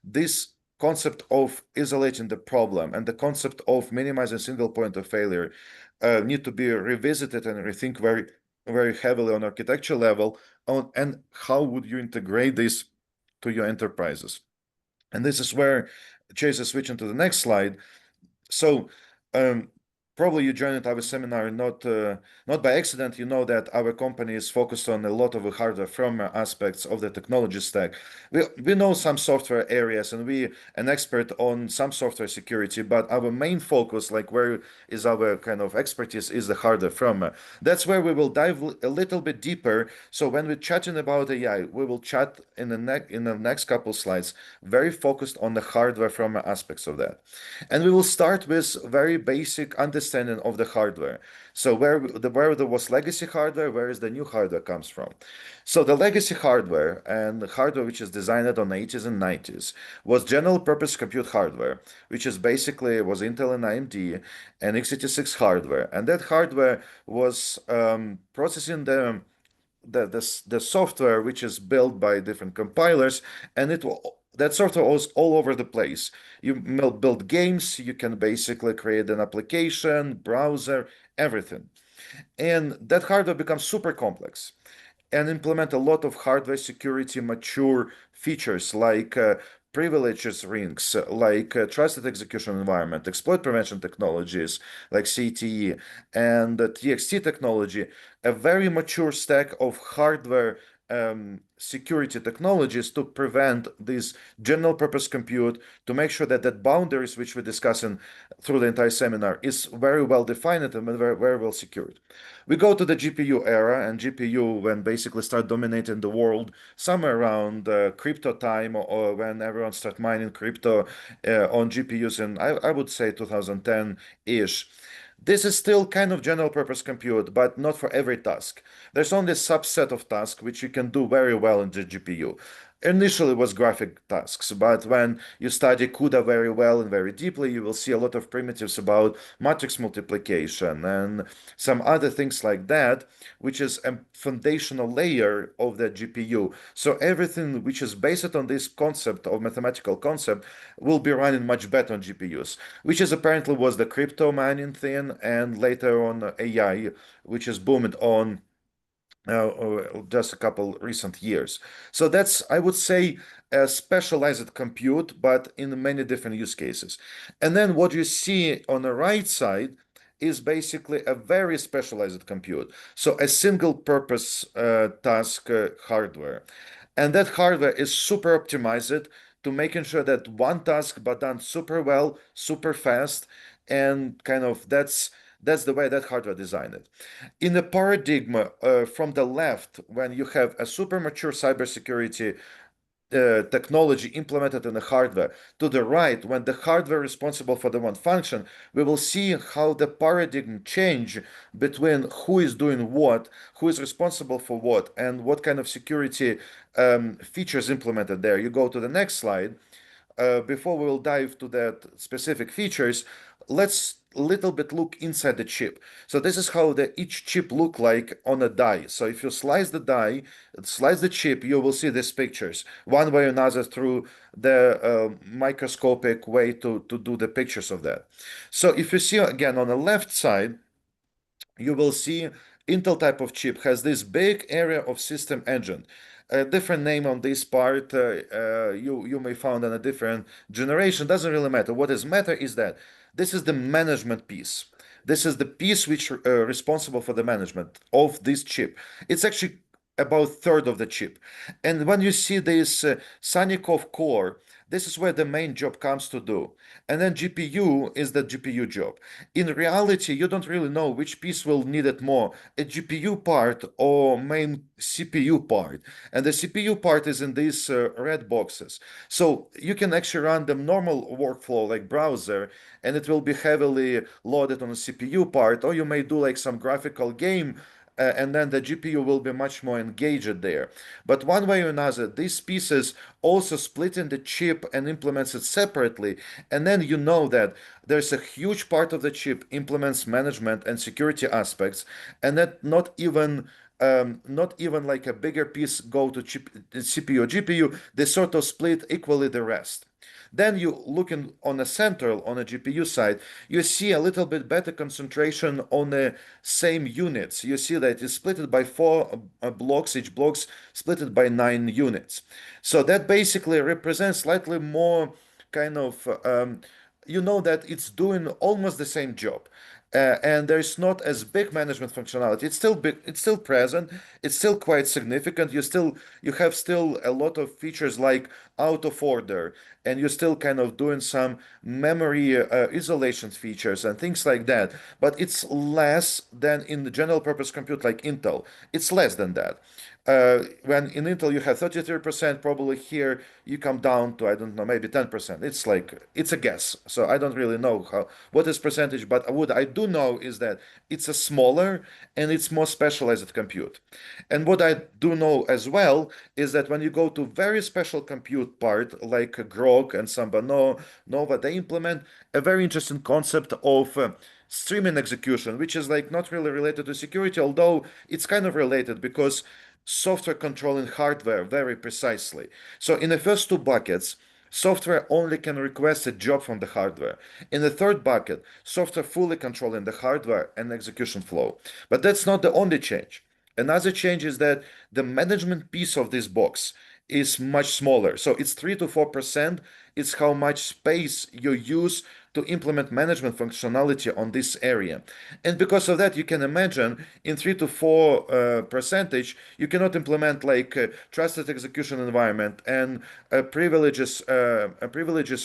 this concept of isolating the problem and the concept of minimizing single point of failure need to be revisited and rethink very heavily on architecture level and how would you integrate this to your enterprises. And this is where Chase is switching to the next slide. So probably you joined our seminar not by accident. You know that our company is focused on a lot of the hardware firmware aspects of the technology stack. We know some software areas and we an expert on some software security, but our main focus, like where is our kind of expertise, is the hardware firmware. That's where we will dive a little bit deeper. So when we're chatting about AI, we will chat in the next couple slides, very focused on the hardware firmware aspects of that. And we will start with very basic understanding of the hardware. So where there was legacy hardware, where is the new hardware comes from. So the legacy hardware and the hardware which is designed on 80s and 90s was general purpose compute hardware, which is basically was Intel and AMD and x86 hardware. And that hardware was processing the software which is built by different compilers, and that software was all over the place. You build games, you can basically create an application, browser, everything. And that hardware becomes super complex and implement a lot of hardware security mature features like privileges rings, like trusted execution environment, exploit prevention technologies like CTE, and TXT technology, a very mature stack of hardware security technologies to prevent this general purpose compute, to make sure that that boundaries which we're discussing through the entire seminar is very well defined and very well secured. We go to the GPU era, and GPU when basically start dominating the world somewhere around crypto time, or when everyone start mining crypto on GPUs in I would say 2010-ish. This is still kind of general purpose compute, but not for every task. There's only a subset of tasks which you can do very well in the GPU. Initially, it was graphic tasks, but when you study CUDA very well and very deeply, you will see a lot of primitives about matrix multiplication and some other things like that, which is a foundational layer of the GPU. So everything which is based on this concept of mathematical concept will be running much better on GPUs, which is apparently was the crypto mining thing, and later on AI, which is boomed on just a couple recent years. So that's, I would say, a specialized compute, but in many different use cases. And then what you see on the right side is basically a very specialized compute. So a single purpose task hardware. And that hardware is super optimized to making sure that one task but done super well, super fast, and kind of That's the way that hardware designed it. In the paradigm from the left, when you have a super mature cybersecurity technology implemented in the hardware, to the right, when the hardware responsible for the one function, we will see how the paradigm change between who is doing what, who is responsible for what, and what kind of security features implemented there. You go to the next slide. Before we will dive to that specific features, let's little bit look inside the chip. So this is how each chip look like on a die. So if you slice the die, slice the chip, you will see these pictures one way or another through the microscopic way to do the pictures of that. So if you see again on the left side, you will see Intel type of chip has this big area of system engine. A different name on this part you may find on a different generation. Doesn't really matter. What is matter is that this is the management piece. This is the piece which responsible for the management of this chip. It's actually about third of the chip. And when you see this Sanikov core, this is where the main job comes to do. And then GPU is the GPU job. In reality, you don't really know which piece will need it more, a GPU part or main CPU part. And the CPU part is in these red boxes. So you can actually run the normal workflow like browser, and it will be heavily loaded on the CPU part, or you may do like some graphical game and then the GPU will be much more engaged there. But one way or another, these pieces also split in the chip and implements it separately. And then you know that there's a huge part of the chip implements management and security aspects, and that not even like a bigger piece go to CPU or GPU, they sort of split equally the rest. Then you looking on the central, on the GPU side, you see a little bit better concentration on the same units. You see that it's split by four blocks, each blocks split by 9 units. So that basically represents slightly more kind of, you know that it's doing almost the same job. And there's not as big management functionality. It's still big, it's still present, it's still quite significant. You have still a lot of features like out of order, and you're still kind of doing some memory isolation features and things like that. But it's less than in the general purpose compute like Intel. It's less than that. When in Intel you have 33%, probably here you come down to, I don't know, maybe 10%. It's like, it's a guess. So I don't really know what is percentage, but what I do know is that it's a smaller and it's more specialized compute. And what I do know as well is that when you go to very special compute part like Grok and Samba Nova, they implement a very interesting concept of streaming execution, which is like not really related to security, although it's kind of related because software controlling hardware very precisely. So in the first two buckets, software only can request a job from the hardware. In the third bucket, software fully controlling the hardware and execution flow. But that's not the only change. Another change is that the management piece of this box is much smaller. So it's 3 to 4%. It's how much space you use to implement management functionality on this area. And because of that, you can imagine in 3 to 4 percentage, you cannot implement like trusted execution environment and privileges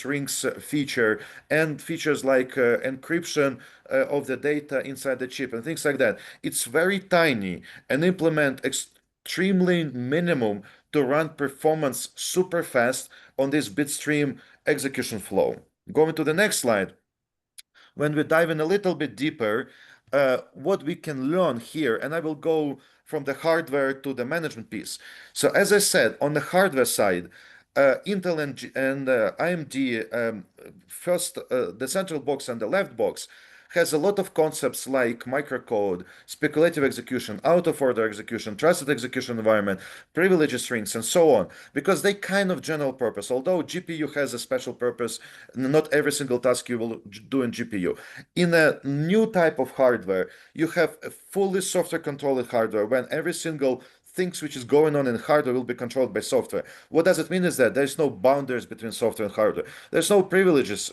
rings feature and features like encryption of the data inside the chip and things like that. It's very tiny and implement extremely minimum to run performance super fast on this bitstream execution flow. Going to the next slide, when we dive in a little bit deeper, what we can learn here, and I will go from the hardware to the management piece. So as I said, on the hardware side, Intel and AMD, first the central box and the left box, has a lot of concepts like microcode, speculative execution, out of order execution, trusted execution environment, privileges strings, and so on, because they kind of general purpose. Although GPU has a special purpose, not every single task you will do in GPU. In a new type of hardware, you have a fully software controlled hardware when every single things which is going on in hardware will be controlled by software. What does it mean is that there's no boundaries between software and hardware. There's no privileges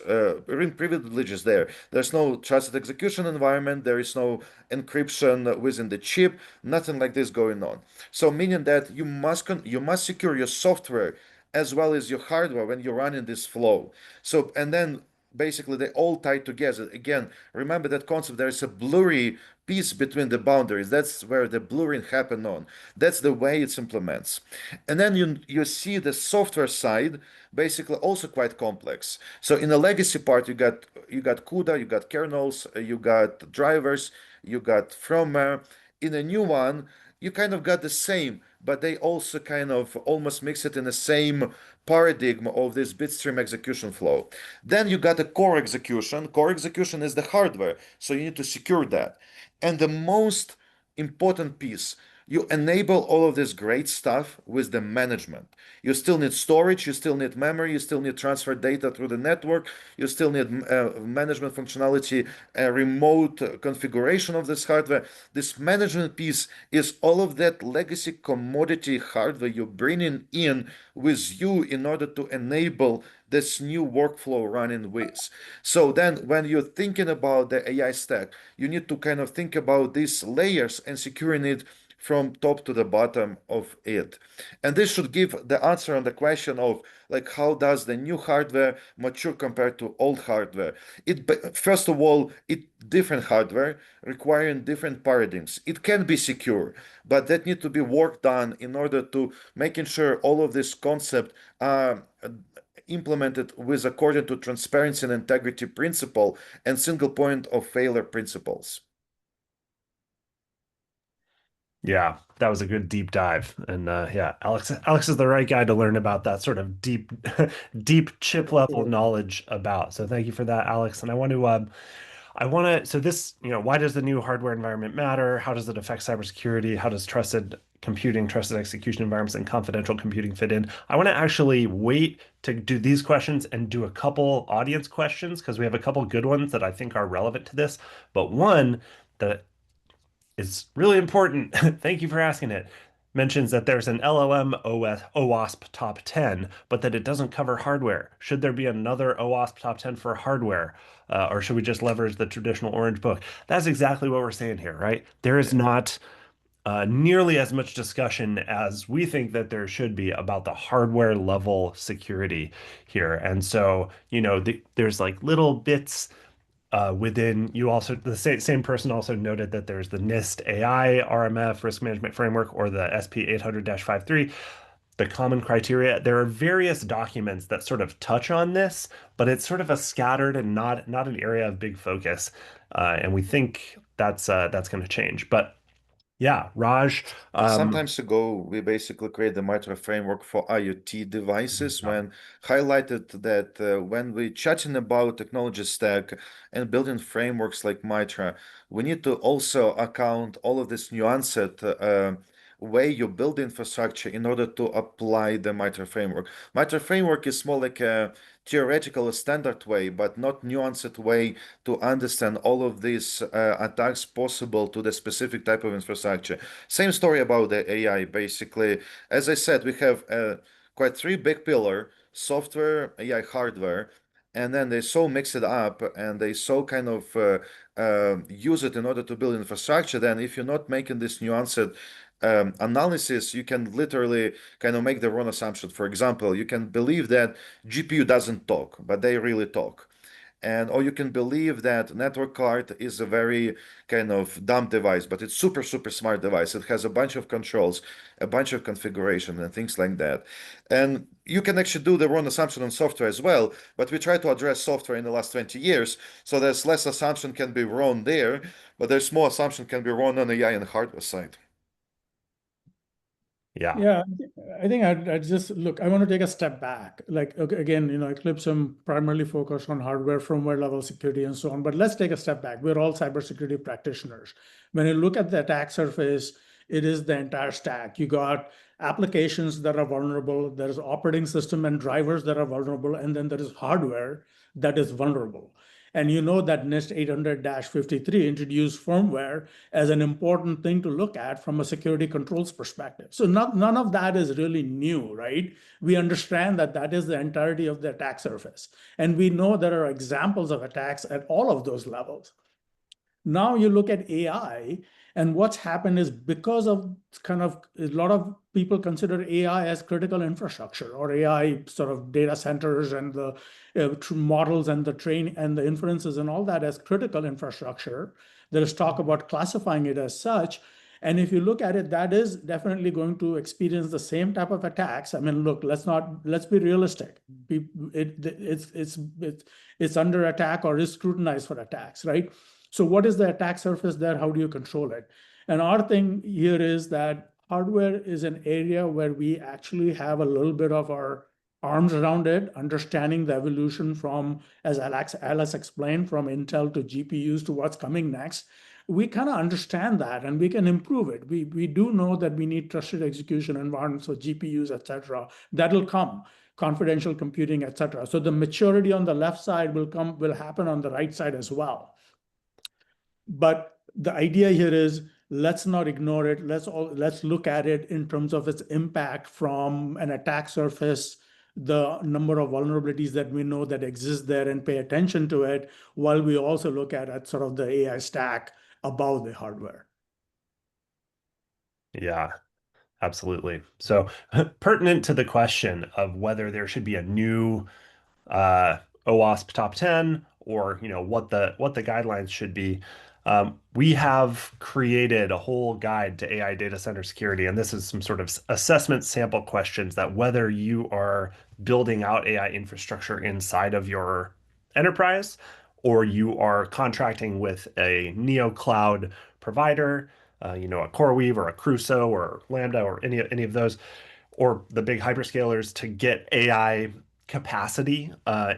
there. There's no trusted execution environment. There is no encryption within the chip. Nothing like this going on. So meaning that you must secure your software as well as your hardware when you're running this flow. So and then basically they all tie together. Again, remember that concept, there is a blurry piece between the boundaries. That's where the blurring happen on. That's the way it implements. And then you see the software side basically also quite complex. So in the legacy part, you got CUDA, you got kernels, you got drivers, you got firmware. In a new one, you kind of got the same, but they also kind of almost mix it in the same paradigm of this bitstream execution flow. Then you got a core execution. Core execution is the hardware, so you need to secure that. And the most important piece, you enable all of this great stuff with the management. You still need storage, you still need memory, you still need transfer data through the network, you still need management functionality, remote configuration of this hardware. This management piece is all of that legacy commodity hardware you're bringing in with you in order to enable this new workflow running with. So then when you're thinking about the AI stack, you need to kind of think about these layers and securing it from top to the bottom of it. And this should give the answer on the question of like how does the new hardware mature compared to old hardware. First of all, it different hardware requiring different paradigms. It can be secure, but that need to be work done in order to making sure all of this concept are implemented with according to transparency and integrity principle and single point of failure principles. Yeah, that was a good deep dive. And yeah, Alex is the right guy to learn about that sort of deep deep chip level knowledge about. So thank you for that, Alex. And so this, why does the new hardware environment matter? How does it affect cybersecurity? How does trusted computing, trusted execution environments, and confidential computing fit in? I want to actually wait to do these questions and do a couple audience questions because we have a couple good ones that I think are relevant to this. But one that is really important, thank you for asking it, mentions that there's an LLM OWASP top 10, but that it doesn't cover hardware. Should there be another OWASP top 10 for hardware? Or should we just leverage the traditional Orange Book? That's exactly what we're saying here, right? There is not nearly as much discussion as we think that there should be about the hardware level security here. And so, there's like little bits within you also the same person also noted that there's the NIST AI RMF risk management framework or the SP 800-53, the common criteria. There are various documents that sort of touch on this, but it's sort of a scattered and not an area of big focus. And we think that's going to change. But yeah, Raj, Some times ago, we basically created the MITRE framework for IoT devices when highlighted that when we're chatting about technology stack and building frameworks like MITRE, we need to also account all of this nuanced way you build infrastructure in order to apply the MITRE framework. MITRE framework is more like a theoretical standard way, but not nuanced way to understand all of these attacks possible to the specific type of infrastructure. Same story about the AI. Basically, as I said, we have quite three big pillar: software, AI, hardware, and then they so mix it up and they so kind of use it in order to build infrastructure. Then, if you're not making this nuanced analysis, you can literally kind of make the wrong assumption. For example, you can believe that GPU doesn't talk, but they really talk. Or you can believe that network card is a very kind of dumb device, but it's super, super smart device. It has a bunch of controls, a bunch of configuration and things like that. And you can actually do the wrong assumption on software as well, but we try to address software in the last 20 years. So there's less assumption can be wrong there, but there's more assumption can be wrong on AI and hardware side. yeah. Yeah, I think I'd just look, I want to take a step back. Like, okay, again, Eclipsum primarily focused on hardware, firmware level security, and so on. But let's take a step back. We're all cybersecurity practitioners. When you look at the attack surface, it is the entire stack. You got applications that are vulnerable, there's operating system and drivers that are vulnerable, and then there is hardware that is vulnerable. And you know that NIST 800-53 introduced firmware as an important thing to look at from a security controls perspective. So none of that is really new, right? We understand that that is the entirety of the attack surface. And we know there are examples of attacks at all of those levels. Now you look at AI, And what's happened is because of kind of a lot of people consider AI as critical infrastructure, or AI sort of data centers and the models and the train and the inferences and all that as critical infrastructure. There is talk about classifying it as such. And if you look at it, that is definitely going to experience the same type of attacks. I mean, look, let's be realistic. It's under attack or is scrutinized for attacks, right? So what is the attack surface there? How do you control it? And our thing here is that hardware is an area where we actually have a little bit of our arms around it, understanding the evolution from, as Alice explained, from Intel to GPUs to what's coming next. We kind of understand that and we can improve it. We do know that we need trusted execution environments for GPUs, et cetera. That'll come, confidential computing, et cetera. So the maturity on the left side will happen on the right side as well. But the idea here is let's not ignore it. Let's look at it in terms of its impact from an attack surface, the number of vulnerabilities that we know that exist there, and pay attention to it, while we also look at sort of the AI stack above the hardware. Yeah, absolutely. So pertinent to the question of whether there should be a new OWASP top 10, or what the guidelines should be. We have created a whole guide to AI data center security, and this is some sort of assessment sample questions that whether you are building out AI infrastructure inside of your enterprise, or you are contracting with a neo cloud provider, a CoreWeave or a Crusoe or Lambda or any of those, or the big hyperscalers, to get AI capacity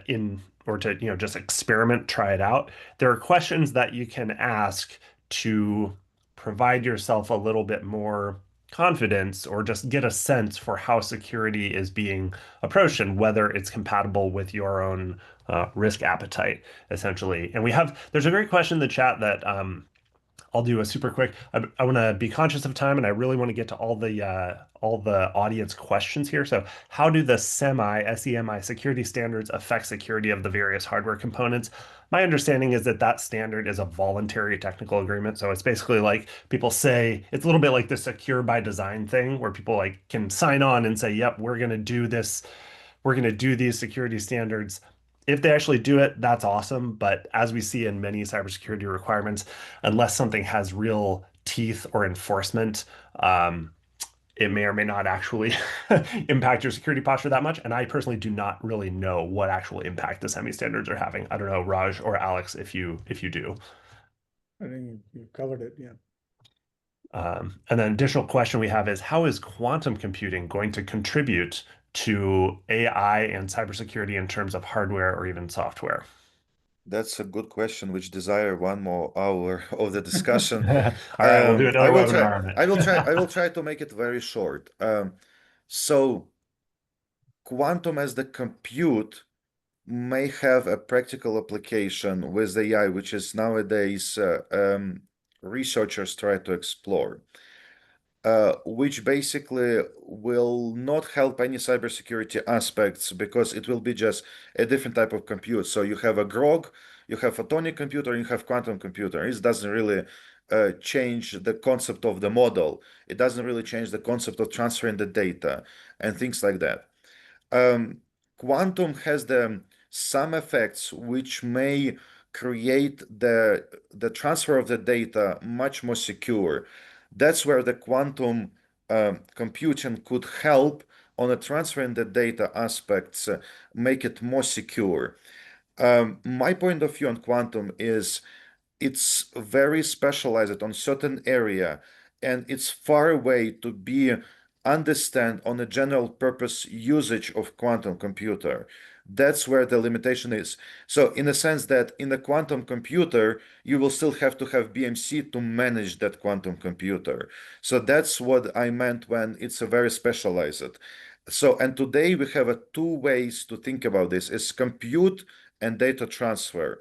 in, or to just experiment, try it out. There are questions that you can ask to provide yourself a little bit more confidence, or just get a sense for how security is being approached and whether it's compatible with your own risk appetite, essentially. And there's a great question in the chat that I'll do a super quick. I want to be conscious of time, and I really want to get to all the audience questions here. So, how do the SEMI security standards affect security of the various hardware components? My understanding is that standard is a voluntary technical agreement. So it's basically like people say, it's a little bit like the secure by design thing, where people can sign on and say, "Yep, we're going to do this. We're going to do these security standards." If they actually do it, that's awesome. But as we see in many cybersecurity requirements, unless something has real teeth or enforcement, it may or may not actually impact your security posture that much. And I personally do not really know what actual impact the semi standards are having. I don't know, Raj or Alex, if you do. I think you covered it, yeah. And then additional question we have is, how is quantum computing going to contribute to AI and cybersecurity in terms of hardware or even software? That's a good question, which desire one more hour of the discussion. All right, we'll do another webinar on it. I will try to make it very short. So quantum as the compute may have a practical application with AI, which is nowadays researchers try to explore. Which basically will not help any cybersecurity aspects, because it will be just a different type of compute. So you have a grog, you have photonic computer, you have quantum computer. It doesn't really change the concept of the model. It doesn't really change the concept of transferring the data and things like that. Quantum has some effects which may create the transfer of the data much more secure. That's where the quantum computing could help on the transferring the data aspects, make it more secure. My point of view on quantum is it's very specialized on certain area, and it's far away to be understand on a general purpose usage of quantum computer. That's where the limitation is. So in a sense that in a quantum computer, you will still have to have BMC to manage that quantum computer. So that's what I meant when it's a very specialized. So, and today we have two ways to think about this, is compute and data transfer.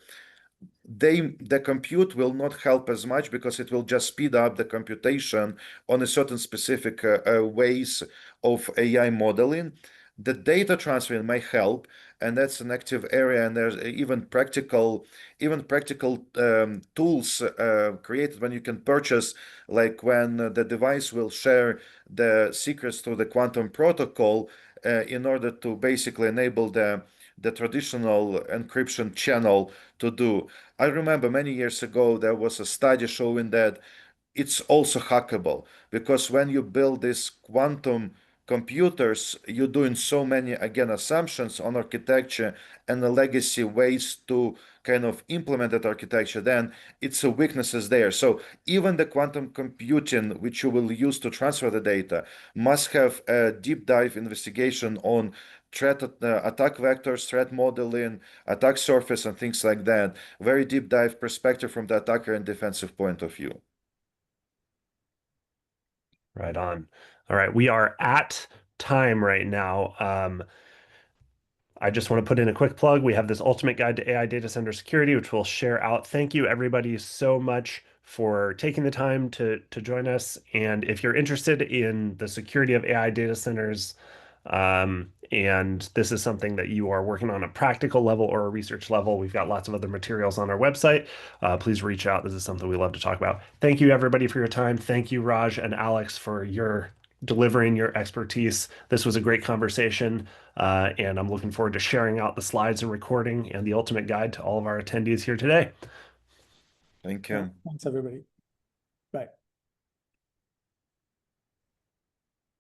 The compute will not help as much because it will just speed up the computation on a certain specific ways of AI modeling. The data transfer may help, and that's an active area. And there's even practical tools created when you can purchase, like when the device will share the secrets to the quantum protocol in order to basically enable the traditional encryption channel to do. I remember many years ago there was a study showing that it's also hackable, because when you build these quantum computers, you're doing so many, again, assumptions on architecture and the legacy ways to kind of implement that architecture, then it's a weaknesses there. So even the quantum computing, which you will use to transfer the data, must have a deep dive investigation on attack vectors, threat modeling, attack surface, and things like that. Very deep dive perspective from the attacker and defensive point of view. Right on. All right, we are at time right now. I just want to put in a quick plug. We have this ultimate guide to AI data center security, which we'll share out. Thank you, everybody, so much for taking the time to join us. And if you're interested in the security of AI data centers, and this is something that you are working on a practical level or a research level, we've got lots of other materials on our website. Please reach out. This is something we love to talk about. Thank you, everybody, for your time. Thank you, Raj and Alex, for your delivering your expertise. This was a great conversation, and I'm looking forward to sharing out the slides and recording and the ultimate guide to all of our attendees here today. Thank you. Thanks, everybody. Bye.